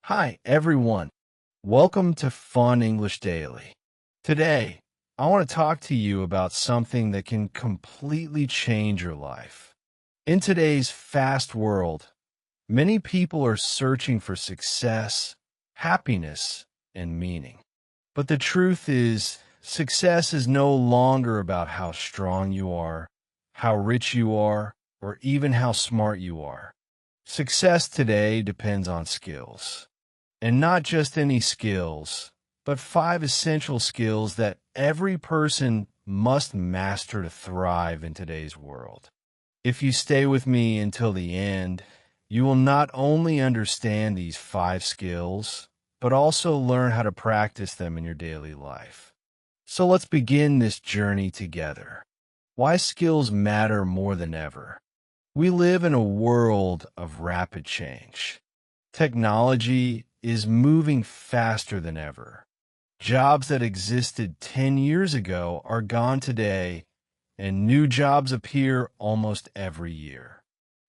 Hi, everyone. Welcome to Fun English Daily. Today, I want to talk to you about something that can completely change your life. In today's fast world, many people are searching for success, happiness, and meaning. But the truth is, success is no longer about how strong you are, how rich you are, or even how smart you are. Success today depends on skills. And not just any skills, but 5 essential skills that every person must master to thrive in today's world. If you stay with me until the end, you will not only understand these 5 skills, but also learn how to practice them in your daily life. So let's begin this journey together. Why skills matter more than ever. We live in a world of rapid change. Technology is moving faster than ever. Jobs that existed 10 years ago are gone today, and new jobs appear almost every year.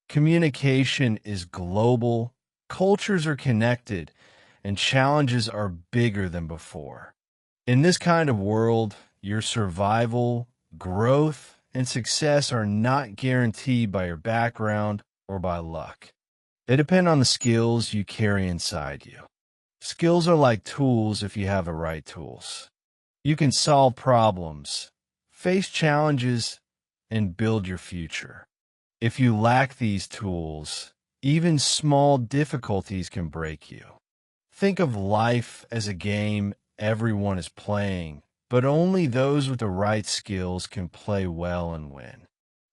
Communication is global, cultures are connected, and challenges are bigger than before. In this kind of world, your survival, growth, and success are not guaranteed by your background or by luck. They depend on the skills you carry inside you. Skills are like tools if you have the right tools. You can solve problems, face challenges, and build your future. If you lack these tools, even small difficulties can break you. Think of life as a game everyone is playing, but only those with the right skills can play well and win.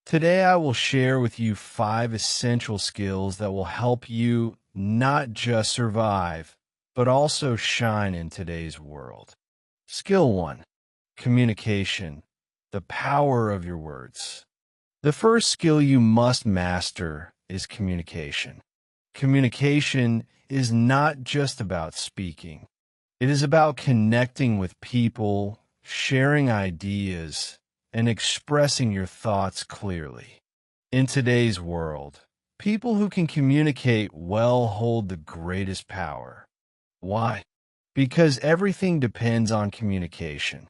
Today, I will share with you 5 essential skills that will help you not just survive, but also shine in today's world. Skill 1, communication, the power of your words. The first skill you must master is communication. Communication is not just about speaking. It is about connecting with people, sharing ideas, and expressing your thoughts clearly. In today's world, people who can communicate well hold the greatest power. Why? Because everything depends on communication.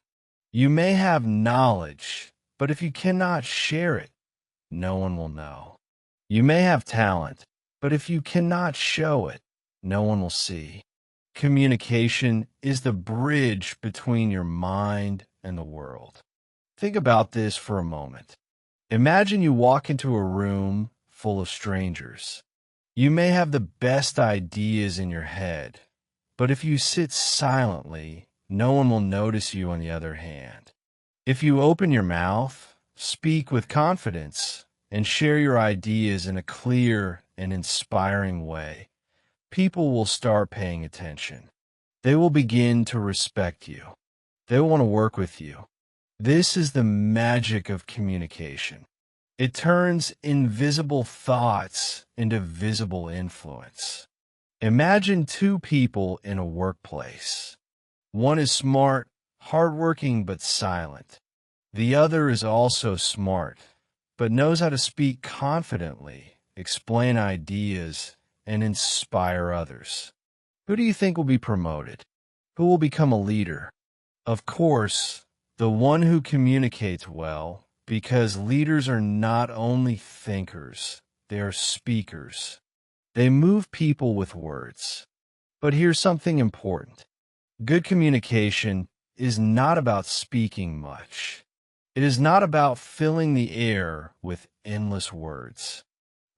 You may have knowledge, but if you cannot share it, no one will know. You may have talent, but if you cannot show it, no one will see. Communication is the bridge between your mind and the world. Think about this for a moment. Imagine you walk into a room full of strangers. You may have the best ideas in your head, but if you sit silently, no one will notice you on the other hand. If you open your mouth, speak with confidence, and share your ideas in a clear and inspiring way, people will start paying attention. They will begin to respect you. They will want to work with you. This is the magic of communication. It turns invisible thoughts into visible influence. Imagine 2 people in a workplace. One is smart, hardworking, but silent. The other is also smart, but knows how to speak confidently, explain ideas, and inspire others. Who do you think will be promoted? Who will become a leader? Of course, the one who communicates well, because leaders are not only thinkers, they are speakers. They move people with words. But here's something important. Good communication is not about speaking much. It is not about filling the air with endless words.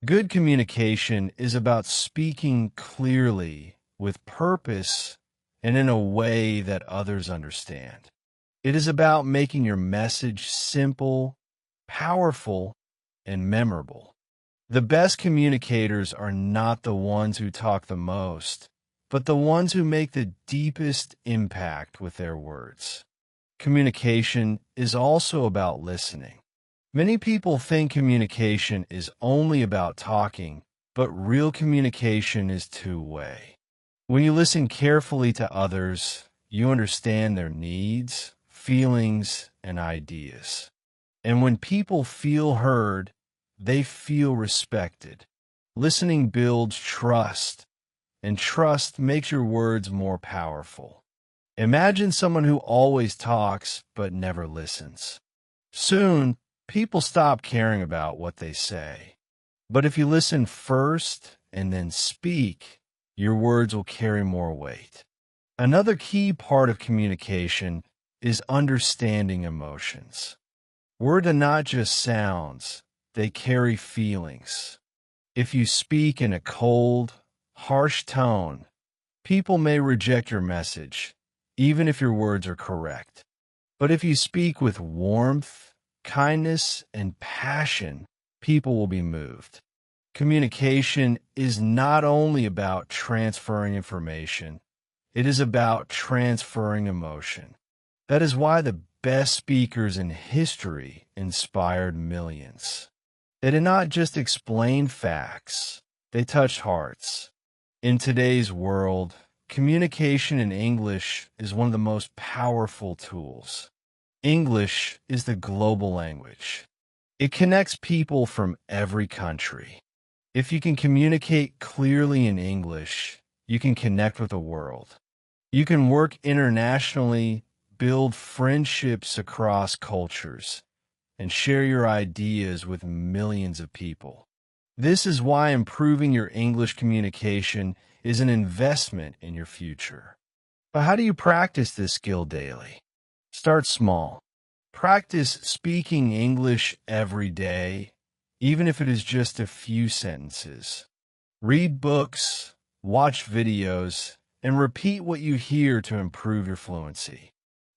Good communication is about speaking clearly, with purpose, and in a way that others understand. It is about making your message simple, powerful, and memorable. The best communicators are not the ones who talk the most, but the ones who make the deepest impact with their words. Communication is also about listening. Many people think communication is only about talking, but real communication is two-way. When you listen carefully to others, you understand their needs, feelings, and ideas. And when people feel heard, they feel respected. Listening builds trust, and trust makes your words more powerful. Imagine someone who always talks but never listens. Soon, people stop caring about what they say. But if you listen first and then speak, your words will carry more weight. Another key part of communication is understanding emotions. Words are not just sounds, they carry feelings. If you speak in a cold, harsh tone, people may reject your message, even if your words are correct. But if you speak with warmth, kindness, and passion, people will be moved. Communication is not only about transferring information, it is about transferring emotion. That is why the best speakers in history inspired millions. They did not just explain facts, they touched hearts. In today's world, communication in English is one of the most powerful tools. English is the global language. It connects people from every country. If you can communicate clearly in English, you can connect with the world. You can work internationally, build friendships across cultures, and share your ideas with millions of people. This is why improving your English communication is an investment in your future. But how do you practice this skill daily? Start small. Practice speaking English every day, even if it is just a few sentences. Read books, watch videos, and repeat what you hear to improve your fluency.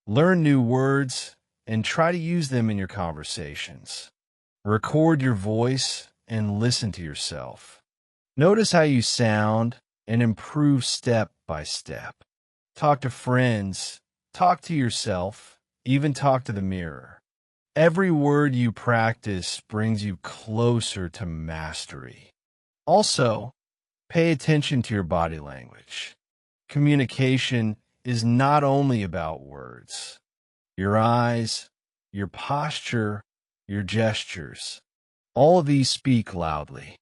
Learn new words and try to use them in your conversations. Record your voice and listen to yourself. Notice how you sound and improve step by step. Talk to friends, talk to yourself, even talk to the mirror. Every word you practice brings you closer to mastery. Also, pay attention to your body language. Communication is not only about words. Your eyes, your posture, your gestures, all of these speak loudly.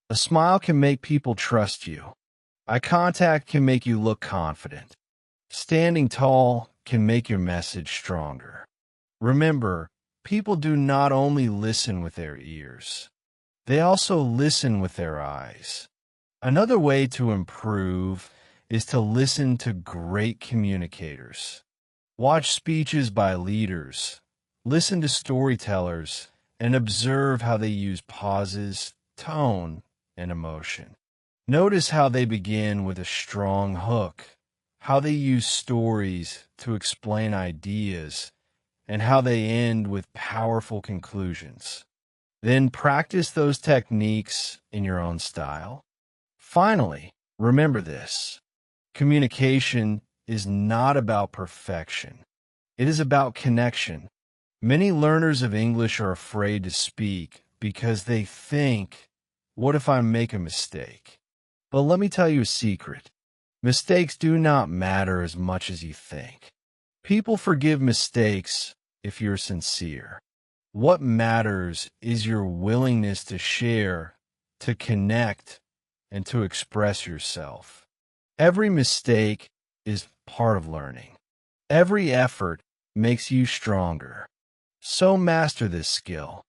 A smile can make people trust you. Eye contact can make you look confident. Standing tall can make your message stronger. Remember, people do not only listen with their ears, they also listen with their eyes. Another way to improve is to listen to great communicators. Watch speeches by leaders, listen to storytellers, and observe how they use pauses, tone, and emotion. Notice how they begin with a strong hook, how they use stories to explain ideas, and how they end with powerful conclusions. Then practice those techniques in your own style. Finally, remember this. Communication is not about perfection. It is about connection. Many learners of English are afraid to speak because they think, what if I make a mistake? But let me tell you a secret. Mistakes do not matter as much as you think. People forgive mistakes if you're sincere. What matters is your willingness to share, to connect, and to express yourself. Every mistake is part of learning. Every effort makes you stronger. So master this skill.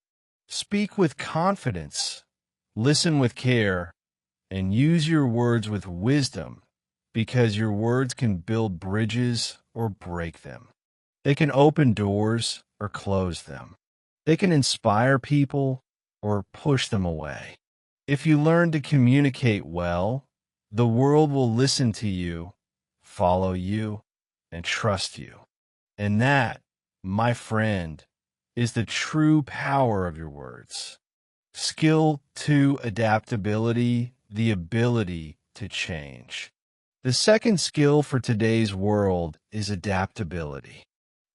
Speak with confidence, listen with care, and use your words with wisdom, because your words can build bridges or break them. They can open doors or close them. They can inspire people or push them away. If you learn to communicate well, the world will listen to you, follow you, and trust you. And that, my friend, is the true power of your words. Skill 2, adaptability, the ability to change. The second skill for today's world is adaptability.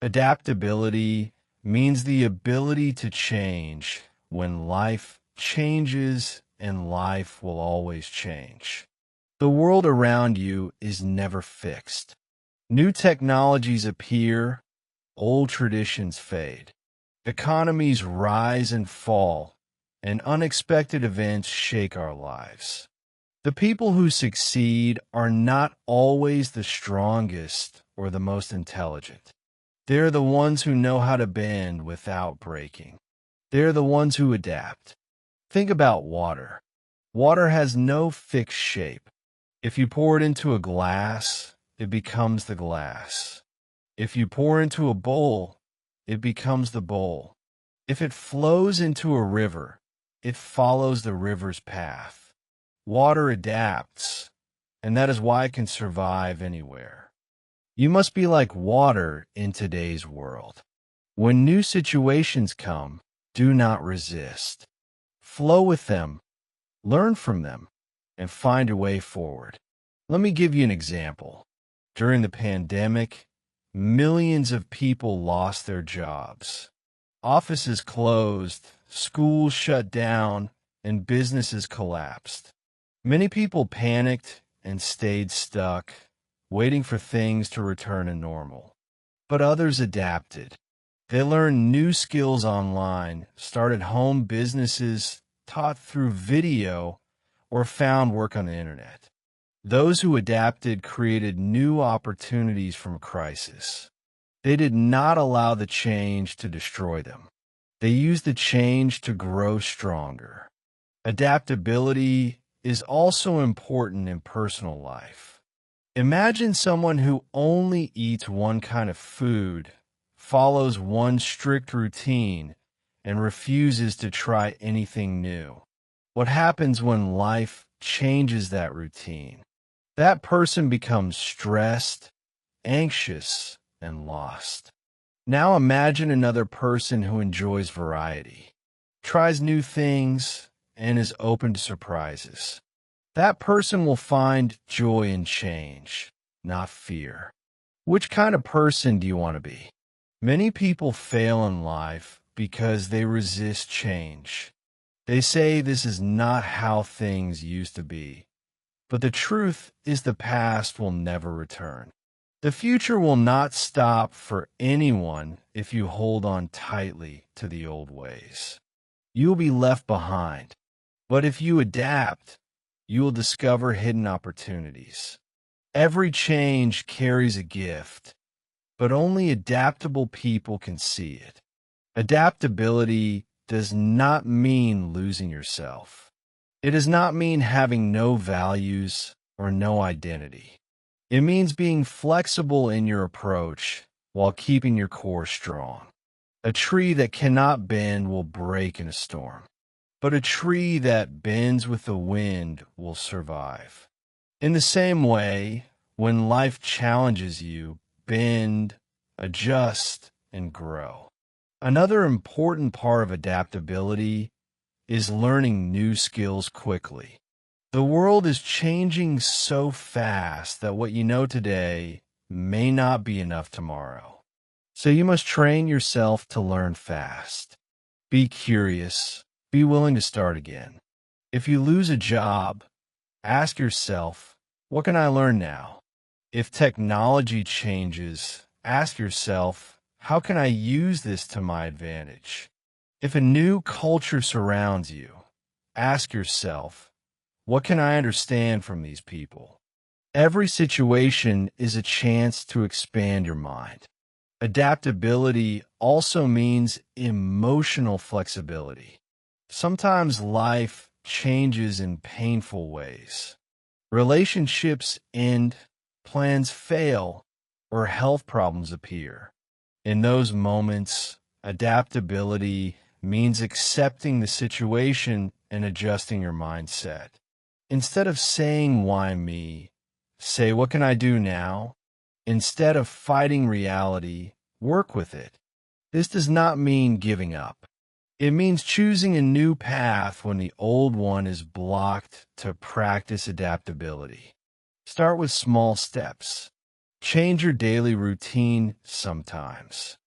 Adaptability means the ability to change when life changes, and life will always change. The world around you is never fixed. New technologies appear, old traditions fade. Economies rise and fall, and unexpected events shake our lives. The people who succeed are not always the strongest or the most intelligent. They're the ones who know how to bend without breaking. They're the ones who adapt. Think about water. Water has no fixed shape. If you pour it into a glass, it becomes the glass. If you pour into a bowl, it becomes the bowl. If it flows into a river, it follows the river's path. Water adapts, and that is why it can survive anywhere. You must be like water in today's world. When new situations come, do not resist. Flow with them, learn from them, and find a way forward. Let me give you an example. During the pandemic, millions of people lost their jobs. Offices closed, schools shut down, and businesses collapsed. Many people panicked and stayed stuck, waiting for things to return to normal. But others adapted. They learned new skills online, started home businesses, taught through video, or found work on the internet. Those who adapted created new opportunities from crisis. They did not allow the change to destroy them. They used the change to grow stronger. Adaptability is also important in personal life. Imagine someone who only eats one kind of food, follows one strict routine, and refuses to try anything new. What happens when life changes that routine? That person becomes stressed, anxious, and lost. Now imagine another person who enjoys variety, tries new things, and is open to surprises. That person will find joy in change, not fear. Which kind of person do you want to be? Many people fail in life because they resist change. They say this is not how things used to be. But the truth is the past will never return. The future will not stop for anyone if you hold on tightly to the old ways. You will be left behind. But if you adapt, you will discover hidden opportunities. Every change carries a gift, but only adaptable people can see it. Adaptability does not mean losing yourself. It does not mean having no values or no identity. It means being flexible in your approach while keeping your core strong. A tree that cannot bend will break in a storm, but a tree that bends with the wind will survive. In the same way, when life challenges you, bend, adjust, and grow. Another important part of adaptability is learning new skills quickly. The world is changing so fast that what you know today may not be enough tomorrow. So you must train yourself to learn fast. Be curious. Be willing to start again. If you lose a job, ask yourself, what can I learn now? If technology changes, ask yourself, how can I use this to my advantage? If a new culture surrounds you, ask yourself, what can I understand from these people? Every situation is a chance to expand your mind. Adaptability also means emotional flexibility. Sometimes life changes in painful ways. Relationships end, plans fail, or health problems appear. In those moments, adaptability means accepting the situation and adjusting your mindset. Instead of saying, why me? Say, what can I do now? Instead of fighting reality, work with it. This does not mean giving up. It means choosing a new path when the old one is blocked to practice adaptability. Start with small steps. Change your daily routine sometimes.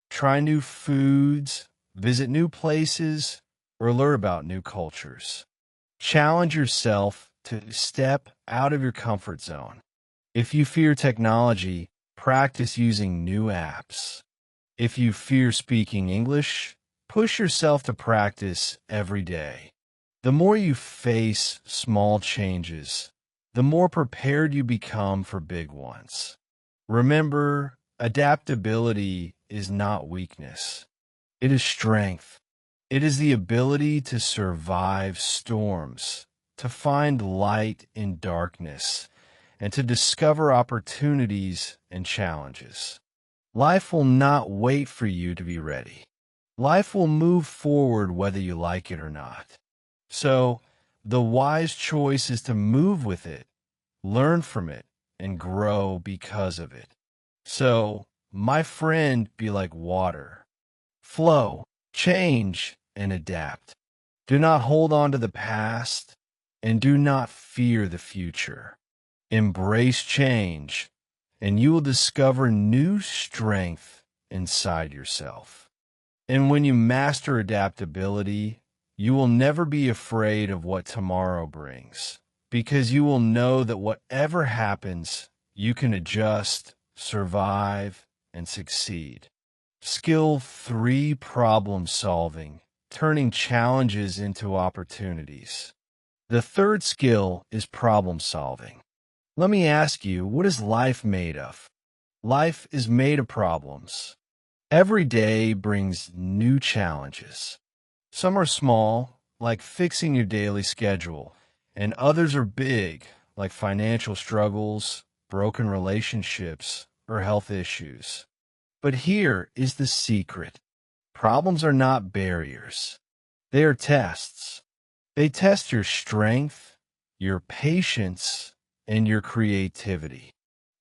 Try new foods, visit new places, or learn about new cultures. Challenge yourself to step out of your comfort zone. If you fear technology, practice using new apps. If you fear speaking English, push yourself to practice every day. The more you face small changes, the more prepared you become for big ones. Remember, adaptability is not weakness. It is strength. It is the ability to survive storms, to find light in darkness, and to discover opportunities and challenges. Life will not wait for you to be ready. Life will move forward whether you like it or not. So, the wise choice is to move with it, learn from it, and grow because of it. So, my friend, be like water. Flow, change, and adapt. Do not hold on to the past, and do not fear the future. Embrace change, and you will discover new strength inside yourself. And when you master adaptability, you will never be afraid of what tomorrow brings, because you will know that whatever happens, you can adjust, survive, and succeed. Skill 3: problem solving, turning challenges into opportunities. The third skill is problem solving. Let me ask you, what is life made of? Life is made of problems. Every day brings new challenges. Some are small, like fixing your daily schedule, and others are big, like financial struggles, broken relationships, or health issues. But here is the secret. Problems are not barriers. They are tests. They test your strength, your patience, and your creativity.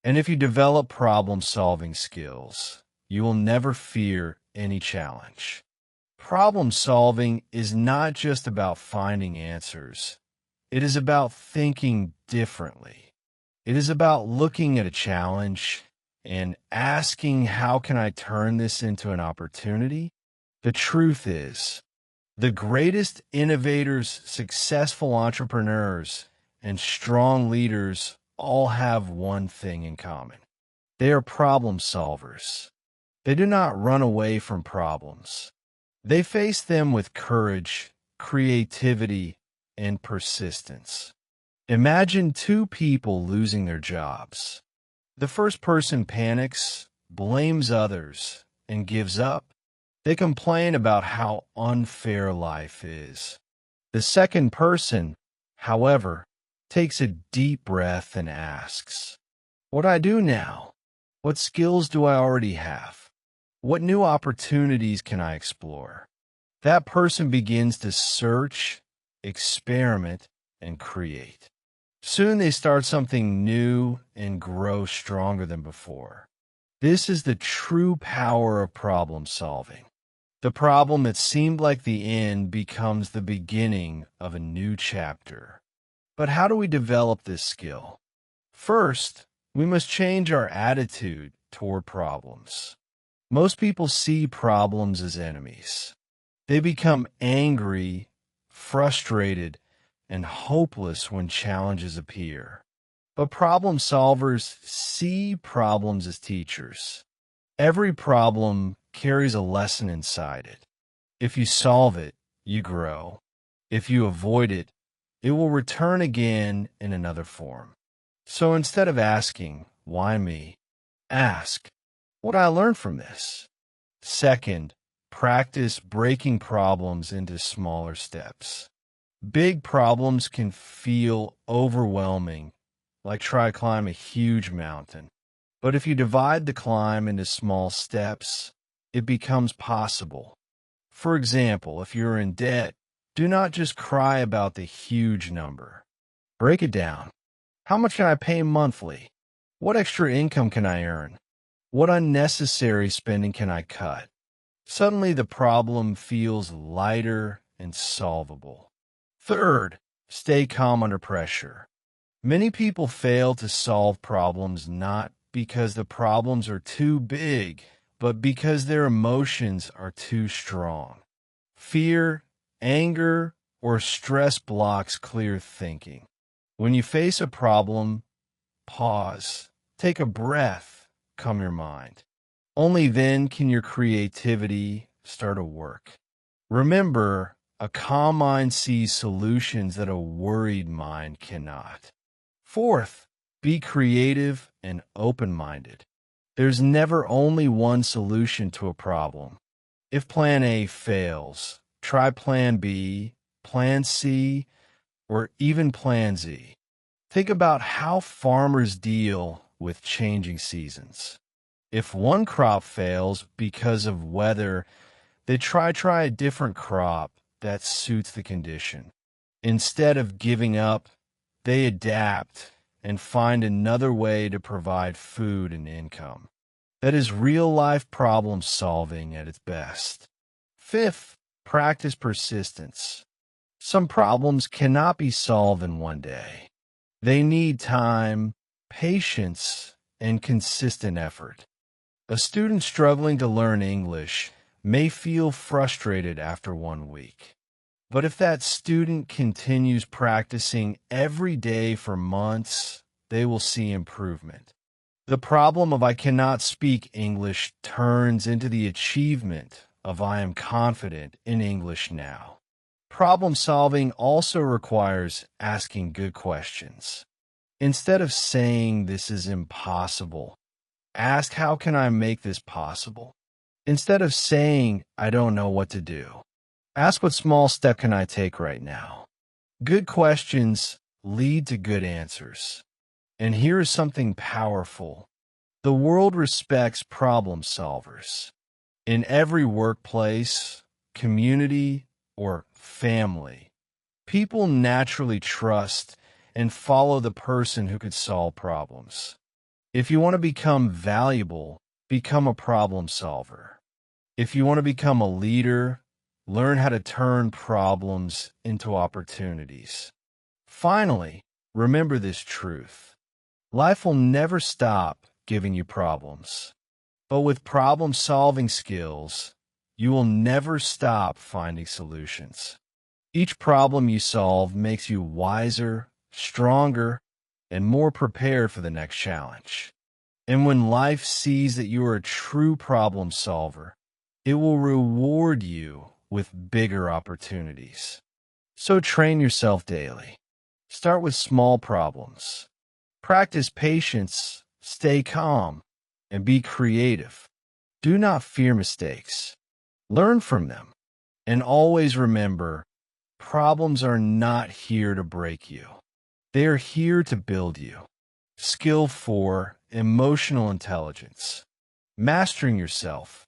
And if you develop problem-solving skills, you will never fear any challenge. Problem solving is not just about finding answers. It is about thinking differently. It is about looking at a challenge and asking, how can I turn this into an opportunity? The truth is, the greatest innovators, successful entrepreneurs, and strong leaders all have one thing in common. They are problem solvers. They do not run away from problems. They face them with courage, creativity, and persistence. Imagine two people losing their jobs. The first person panics, blames others, and gives up. They complain about how unfair life is. The second person, however, takes a deep breath and asks, what do I do now? What skills do I already have? What new opportunities can I explore? That person begins to search, experiment, and create. Soon they start something new and grow stronger than before. This is the true power of problem solving. The problem that seemed like the end becomes the beginning of a new chapter. But how do we develop this skill? First, we must change our attitude toward problems. Most people see problems as enemies. They become angry, frustrated, and hopeless when challenges appear. But problem solvers see problems as teachers. Every problem carries a lesson inside it. If you solve it, you grow. If you avoid it, it will return again in another form. So instead of asking, why me? Ask, what did I learn from this? Second, practice breaking problems into smaller steps. Big problems can feel overwhelming, like try to climb a huge mountain. But if you divide the climb into small steps, it becomes possible. For example, if you're in debt, do not just cry about the huge number. Break it down. How much can I pay monthly? What extra income can I earn? What unnecessary spending can I cut? Suddenly the problem feels lighter and solvable. Third, stay calm under pressure. Many people fail to solve problems not because the problems are too big, but because their emotions are too strong. Fear, anger, or stress blocks clear thinking. When you face a problem, pause, take a breath, calm your mind. Only then can your creativity start to work. Remember, A calm mind sees solutions that a worried mind cannot. Fourth, be creative and open-minded. There's never only one solution to a problem. If plan A fails, try plan B, plan C, or even plan Z. Think about how farmers deal with changing seasons. If one crop fails because of weather, they try a different crop that suits the condition. Instead of giving up, they adapt and find another way to provide food and income. That is real-life problem solving at its best. Fifth, practice persistence. Some problems cannot be solved in one day. They need time, patience, and consistent effort. A student struggling to learn English may feel frustrated after 1 week. But if that student continues practicing every day for months, they will see improvement. The problem of I cannot speak English turns into the achievement of I am confident in English now. Problem solving also requires asking good questions. Instead of saying this is impossible, ask how can I make this possible? Instead of saying I don't know what to do, ask what small step can I take right now? Good questions lead to good answers. And here is something powerful. The world respects problem solvers. In every workplace, community, or family, people naturally trust and follow the person who could solve problems. If you want to become valuable, become a problem solver. If you want to become a leader, learn how to turn problems into opportunities. Finally, remember this truth. Life will never stop giving you problems. But with problem-solving skills, you will never stop finding solutions. Each problem you solve makes you wiser, stronger, and more prepared for the next challenge. And when life sees that you are a true problem solver, it will reward you with bigger opportunities. So train yourself daily. Start with small problems. Practice patience, stay calm, and be creative. Do not fear mistakes. Learn from them. And always remember, problems are not here to break you. They are here to build you. Skill 4, emotional intelligence. Mastering yourself.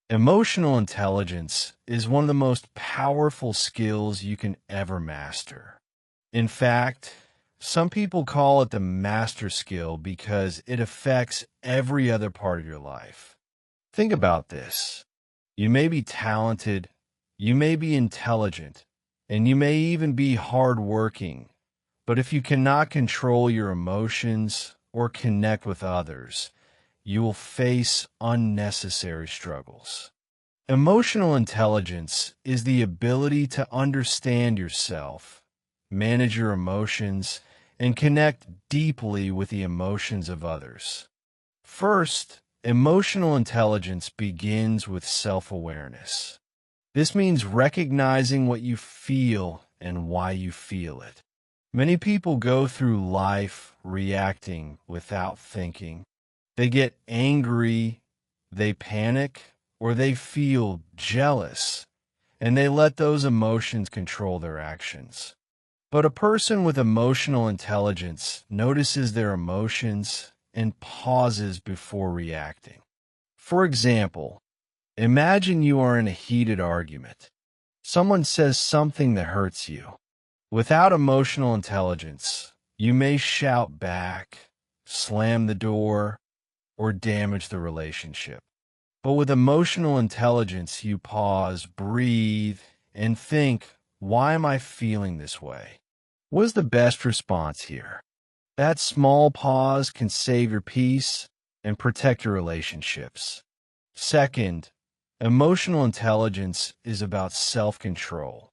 Emotional intelligence is one of the most powerful skills you can ever master. In fact, some people call it the master skill because it affects every other part of your life. Think about this. You may be talented, you may be intelligent, and you may even be hardworking, but if you cannot control your emotions or connect with others, you will face unnecessary struggles. Emotional intelligence is the ability to understand yourself, manage your emotions, and connect deeply with the emotions of others. First, emotional intelligence begins with self-awareness. This means recognizing what you feel and why you feel it. Many people go through life reacting without thinking. They get angry, they panic, or they feel jealous, and they let those emotions control their actions. But a person with emotional intelligence notices their emotions and pauses before reacting. For example, imagine you are in a heated argument. Someone says something that hurts you. Without emotional intelligence, you may shout back, slam the door, or damage the relationship. But with emotional intelligence, you pause, breathe, and think, why am I feeling this way? What is the best response here? That small pause can save your peace and protect your relationships. Second, emotional intelligence is about self-control.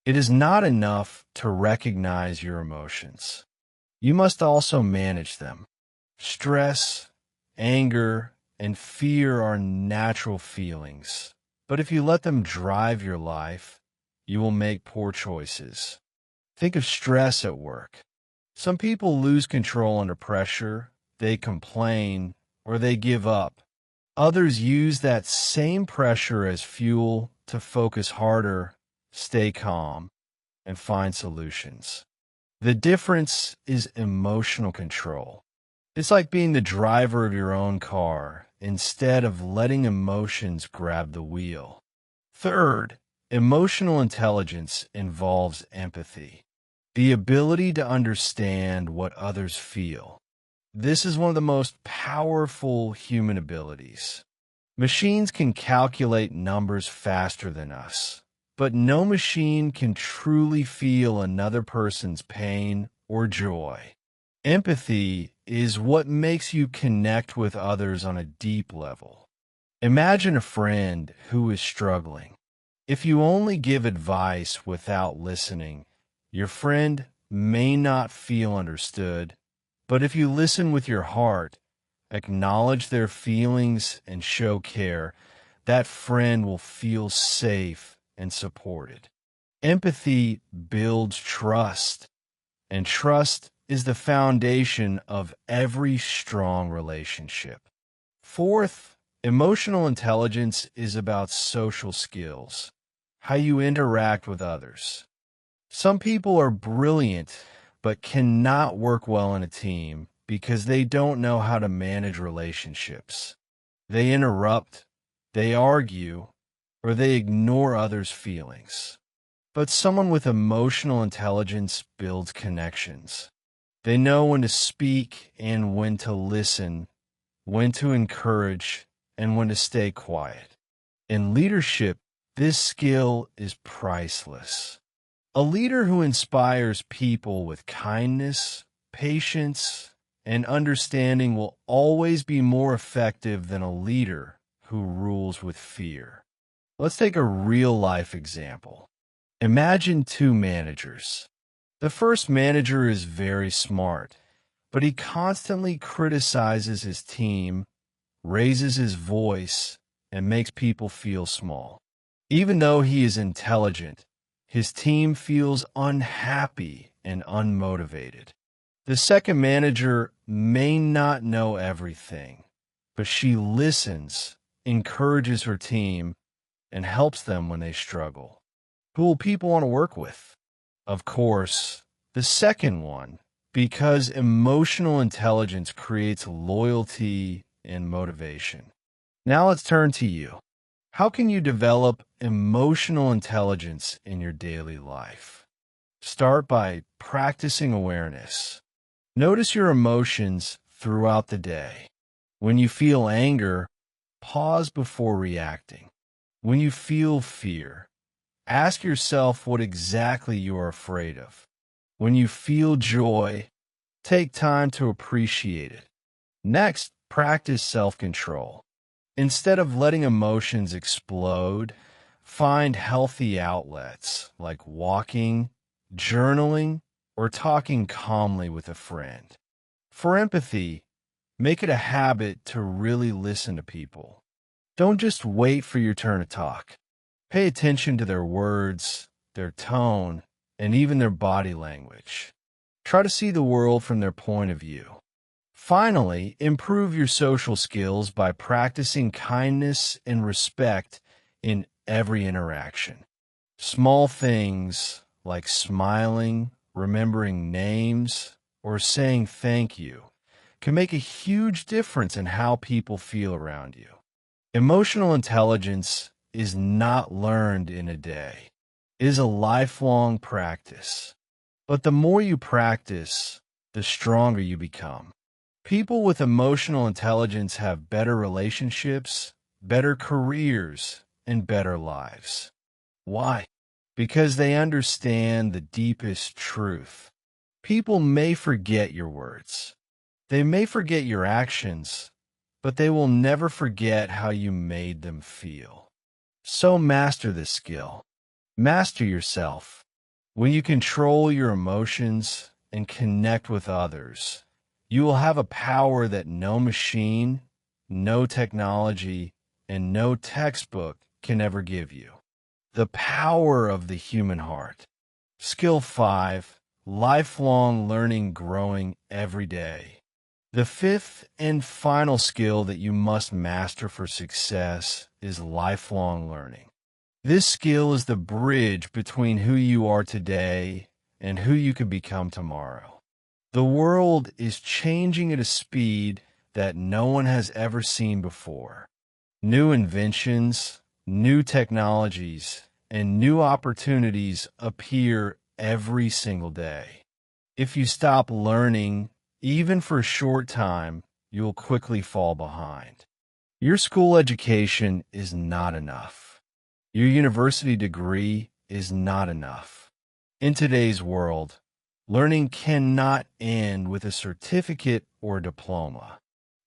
It is not enough to recognize your emotions. You must also manage them. Stress, anger, and fear are natural feelings, but if you let them drive your life, you will make poor choices. Think of stress at work. Some people lose control under pressure, they complain, or they give up. Others use that same pressure as fuel to focus harder, stay calm, and find solutions. The difference is emotional control. It's like being the driver of your own car instead of letting emotions grab the wheel. Third, emotional intelligence involves empathy, the ability to understand what others feel. This is one of the most powerful human abilities. Machines can calculate numbers faster than us, but no machine can truly feel another person's pain or joy. Empathy is what makes you connect with others on a deep level. Imagine a friend who is struggling. If you only give advice without listening, your friend may not feel understood. But if you listen with your heart, acknowledge their feelings, and show care, that friend will feel safe and supported. Empathy builds trust, and trust is the foundation of every strong relationship. Fourth, emotional intelligence is about social skills, how you interact with others. Some people are brilliant but cannot work well in a team because they don't know how to manage relationships. They interrupt, they argue, or they ignore others' feelings. But someone with emotional intelligence builds connections. They know when to speak and when to listen, when to encourage, and when to stay quiet. In leadership, this skill is priceless. A leader who inspires people with kindness, patience, and understanding will always be more effective than a leader who rules with fear. Let's take a real-life example. Imagine two managers. The first manager is very smart, but he constantly criticizes his team, raises his voice, and makes people feel small. Even though he is intelligent, his team feels unhappy and unmotivated. The second manager may not know everything, but she listens, encourages her team, and helps them when they struggle. Who will people want to work with? Of course, the second one, because emotional intelligence creates loyalty and motivation. Now let's turn to you. How can you develop emotional intelligence in your daily life? Start by practicing awareness. Notice your emotions throughout the day. When you feel anger, pause before reacting. When you feel fear, ask yourself what exactly you are afraid of. When you feel joy, take time to appreciate it. Next, practice self-control. Instead of letting emotions explode, find healthy outlets like walking, journaling, or talking calmly with a friend. For empathy, make it a habit to really listen to people. Don't just wait for your turn to talk. Pay attention to their words, their tone, and even their body language. Try to see the world from their point of view. Finally, improve your social skills by practicing kindness and respect in every interaction. Small things like smiling, remembering names, or saying thank you can make a huge difference in how people feel around you. Emotional intelligence is not learned in a day. It is a lifelong practice. But the more you practice, the stronger you become. People with emotional intelligence have better relationships, better careers, and better lives. Why? Because they understand the deepest truth. People may forget your words. They may forget your actions, but they will never forget how you made them feel. So master this skill. Master yourself. When you control your emotions and connect with others, you will have a power that no machine, no technology, and no textbook can ever give you. the power of the human heart. Skill 5, lifelong learning, growing every day. The fifth and final skill that you must master for success is lifelong learning. This skill is the bridge between who you are today and who you could become tomorrow. The world is changing at a speed that no one has ever seen before. New inventions, new technologies, and new opportunities appear every single day. If you stop learning, even for a short time, you'll quickly fall behind. Your school education is not enough. Your university degree is not enough. In today's world, learning cannot end with a certificate or diploma.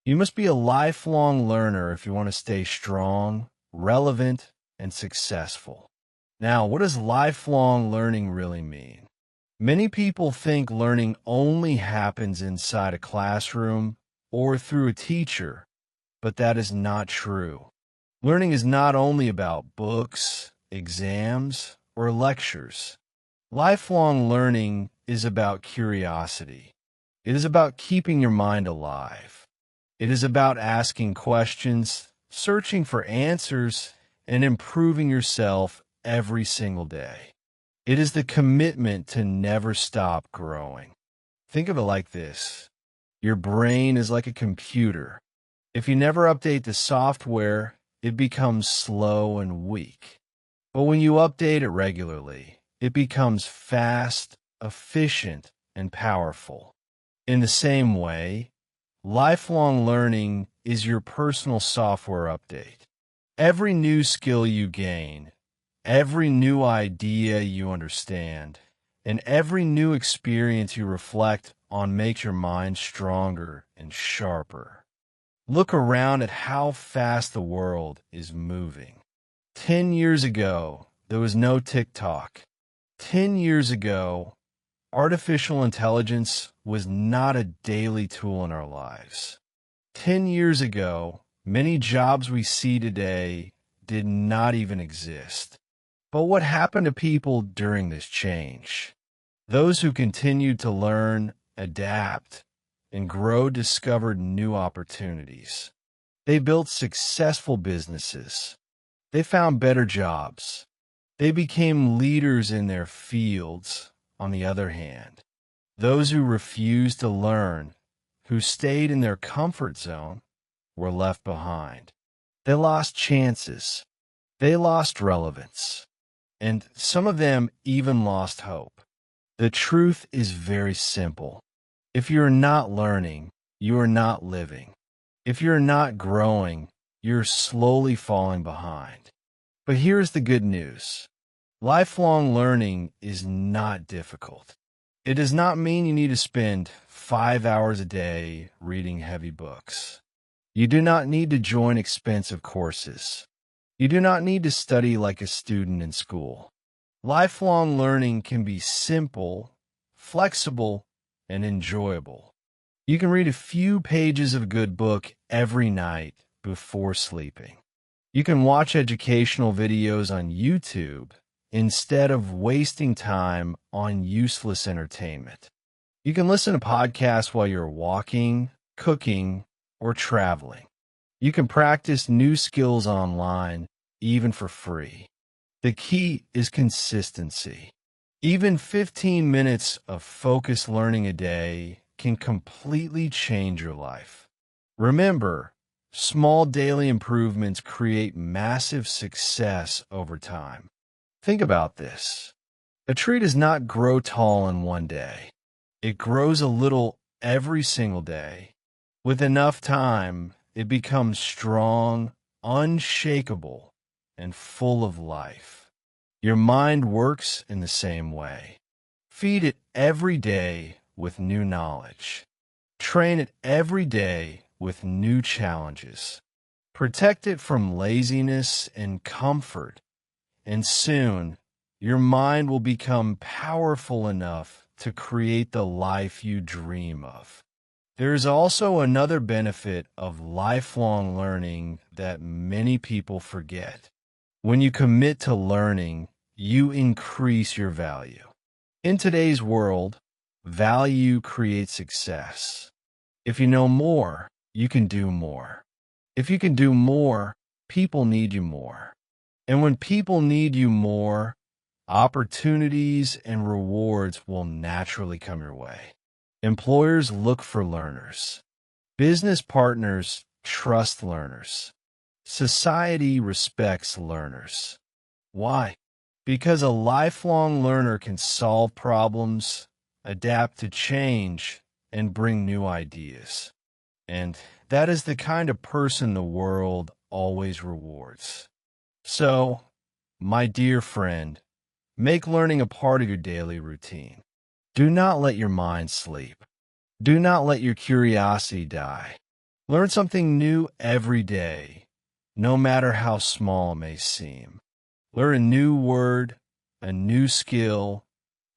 You must be a lifelong learner if you want to stay strong, relevant, and successful. Now, what does lifelong learning really mean? Many people think learning only happens inside a classroom or through a teacher, but that is not true. Learning is not only about books, exams, or lectures. Lifelong learning is about curiosity. It is about keeping your mind alive. It is about asking questions, searching for answers, and improving yourself every single day. It is the commitment to never stop growing. Think of it like this. Your brain is like a computer. If you never update the software, it becomes slow and weak. But when you update it regularly, it becomes fast, efficient, and powerful. In the same way, lifelong learning is your personal software update. Every new skill you gain, every new idea you understand, and every new experience you reflect on makes your mind stronger and sharper. Look around at how fast the world is moving. 10 years ago, there was no TikTok. 10 years ago, artificial intelligence was not a daily tool in our lives. 10 years ago, many jobs we see today did not even exist. But what happened to people during this change? Those who continued to learn, adapt, and grow discovered new opportunities. They built successful businesses. They found better jobs. They became leaders in their fields. On the other hand, those who refused to learn, who stayed in their comfort zone, were left behind. They lost chances. They lost relevance. And some of them even lost hope. The truth is very simple. If you're not learning, you are not living. If you're not growing, you're slowly falling behind. But here's the good news. Lifelong learning is not difficult. It does not mean you need to spend 5 hours a day reading heavy books. You do not need to join expensive courses. You do not need to study like a student in school. Lifelong learning can be simple, flexible, and enjoyable. You can read a few pages of a good book every night before sleeping. You can watch educational videos on YouTube instead of wasting time on useless entertainment. You can listen to podcasts while you're walking, cooking, or traveling. You can practice new skills online, even for free. The key is consistency. Even 15 minutes of focused learning a day can completely change your life. Remember, small daily improvements create massive success over time. Think about this. A tree does not grow tall in one day. It grows a little every single day. With enough time, it becomes strong, unshakable, and full of life. Your mind works in the same way. Feed it every day with new knowledge. Train it every day with new challenges. Protect it from laziness and comfort, and soon your mind will become powerful enough to create the life you dream of. There is also another benefit of lifelong learning that many people forget. When you commit to learning, you increase your value. In today's world, value creates success. If you know more, you can do more. If you can do more, people need you more. And when people need you more, opportunities and rewards will naturally come your way. Employers look for learners. Business partners trust learners. Society respects learners. Why? Because a lifelong learner can solve problems, adapt to change, and bring new ideas. And that is the kind of person the world always rewards. So, my dear friend, make learning a part of your daily routine. Do not let your mind sleep. Do not let your curiosity die. Learn something new every day, no matter how small it may seem. Learn a new word, a new skill,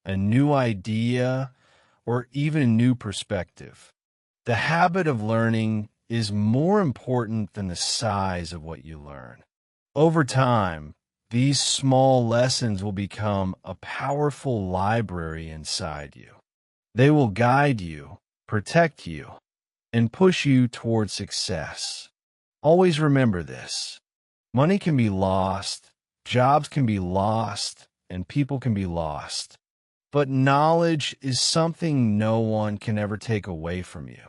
a new idea, or even a new perspective. The habit of learning is more important than the size of what you learn. Over time, these small lessons will become a powerful library inside you. They will guide you, protect you, and push you toward success. Always remember this. Money can be lost, jobs can be lost, and people can be lost. But knowledge is something no one can ever take away from you.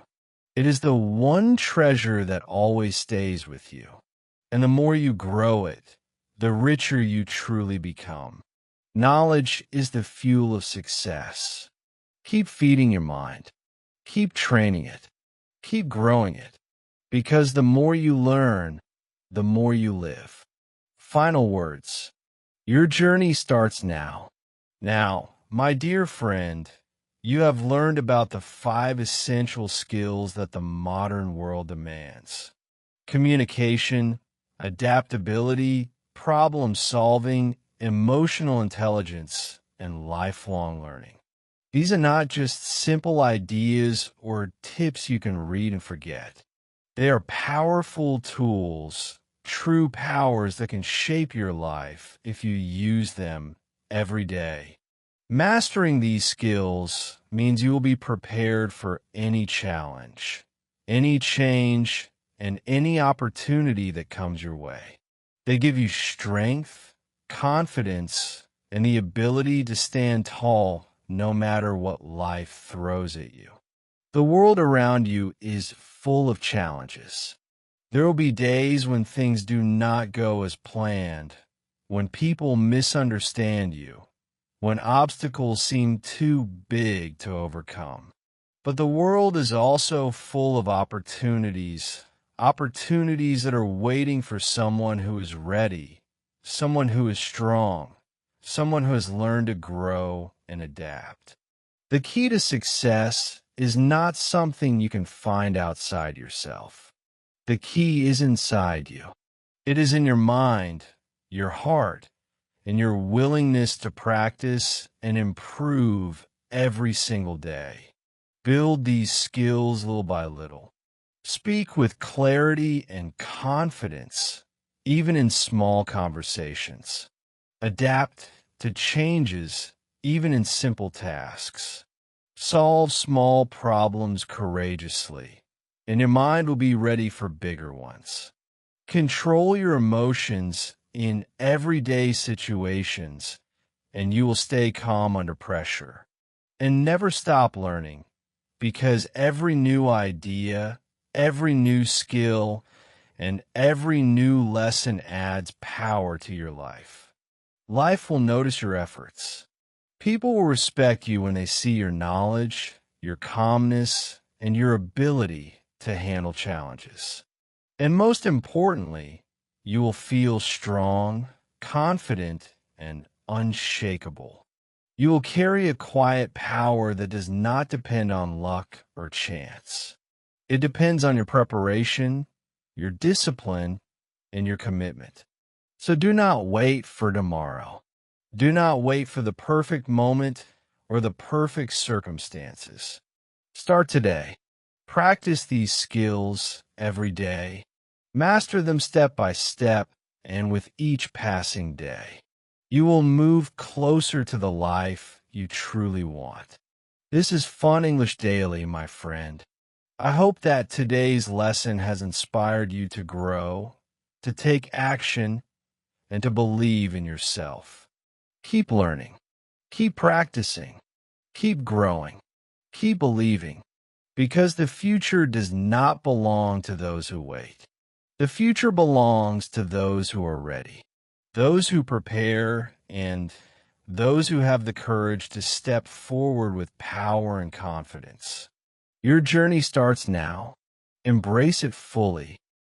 It is the one treasure that always stays with you. And the more you grow it, the richer you truly become. Knowledge is the fuel of success. Keep feeding your mind. Keep training it. Keep growing it. Because the more you learn, the more you live. Final words. Your journey starts now. Now, my dear friend, you have learned about the 5 essential skills that the modern world demands: communication, adaptability, problem solving, emotional intelligence, and lifelong learning. These are not just simple ideas or tips you can read and forget. They are powerful tools, true powers that can shape your life if you use them every day. Mastering these skills means you will be prepared for any challenge, any change, and any opportunity that comes your way. They give you strength, confidence, and the ability to stand tall no matter what life throws at you. The world around you is full of challenges. There will be days when things do not go as planned, when people misunderstand you, when obstacles seem too big to overcome. But the world is also full of opportunities that are waiting for someone who is ready, someone who is strong, someone who has learned to grow and adapt. The key to success is not something you can find outside yourself. The key is inside you. It is in your mind, your heart, and your willingness to practice and improve every single day. Build these skills little by little. Speak with clarity and confidence, even in small conversations. Adapt to changes, even in simple tasks. Solve small problems courageously, and your mind will be ready for bigger ones. Control your emotions in everyday situations, and you will stay calm under pressure. And never stop learning, because every new idea, every new skill, and every new lesson adds power to your life. Life will notice your efforts. People will respect you when they see your knowledge, your calmness, and your ability to handle challenges. And most importantly, you will feel strong, confident, and unshakable. You will carry a quiet power that does not depend on luck or chance. It depends on your preparation, your discipline, and your commitment. So do not wait for tomorrow. Do not wait for the perfect moment or the perfect circumstances. Start today. Practice these skills every day. Master them step by step and with each passing day, you will move closer to the life you truly want. This is Fun English Daily, my friend. I hope that today's lesson has inspired you to grow, to take action, and to believe in yourself. Keep learning, keep practicing, keep growing, keep believing, because the future does not belong to those who wait. The future belongs to those who are ready, those who prepare, and those who have the courage to step forward with power and confidence. Your journey starts now. Embrace it fully